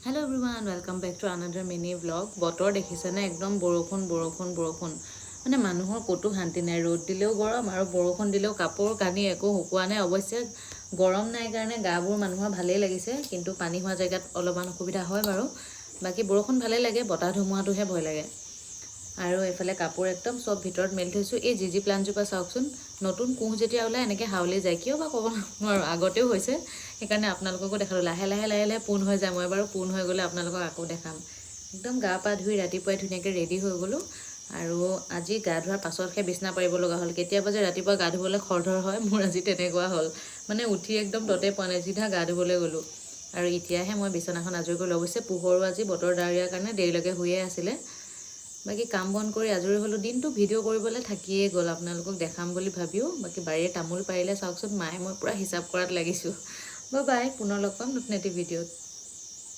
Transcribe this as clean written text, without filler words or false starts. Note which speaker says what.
Speaker 1: Hello everyone, welcome back to another mini vlog. বতৰ দেখিছেনে একদম বৰষুণ মানে মানুহৰ কতো শান্তি নাই ৰ'দ দিলেও গৰম আৰু বৰষুণ দিলেও কাপোৰ কানি একো শুকুৱা নাই অৱশ্যে গৰম নাই কাৰণে গাবোৰ মানুহৰ ভালেই লাগিছে কিন্তু পানী হোৱা জায়গাত অলপমান অসুবিধা হয় বাৰু বাকি বৰষুণ ভালেই লাগে বতাহ ধুমুহাটোহে ভয় লাগে আৰু এফালে কাপোৰ একদম সব ভিতৰত মেলি থৈছো এই জিজি প্লান্টজোপা চাওকচোন নতুন কুঁহ যেতিয়া ওলাই এনেকৈ হাউলি যায় কিয় বা ক'ব নোৱাৰো আগতেও হৈছে সেইকাৰণে আপোনালোককো দেখালো লাহে লাহে পোন হৈ যায় মই বাৰু পোন হৈ গ'লে আপোনালোকক আকৌ দেখাম একদম গা পা ধুই ৰাতিপুৱাই ধুনীয়াকৈ ৰেডি হৈ গ'লো আৰু আজি গা ধোৱাৰ পাছতহে বিছনা পাৰিব লগা হ'ল কেতিয়াবা যে ৰাতিপুৱা গা ধুবলৈ খৰধৰ হয় মোৰ আজি তেনেকুৱা হ'ল মানে উঠি একদম ততে পোৱা নাই চিধা গা ধুবলৈ গ'লোঁ আৰু এতিয়াহে মই বিছনাখন আজৰি কৰি অৱশ্যে পোহৰো আজি বতৰ ডাৱৰীয়াৰ কাৰণে দেৰিলৈকে শুয়ে আছিলে বাকি কাম বন কৰি আজৰি হলো দিনটো ভিডিঅ' কৰিবলৈ থাকিয়ে গ'ল আপোনালোকক দেখাম বুলি ভাবিও বাকি বাৰীয়ে তামোল পাৰিলে চাওকচোন মায়ে মই পুৰা হিচাপ কৰাত লাগিছোঁ বাই পুনৰ লগ পাম নতুন এটি ভিডিঅ'ত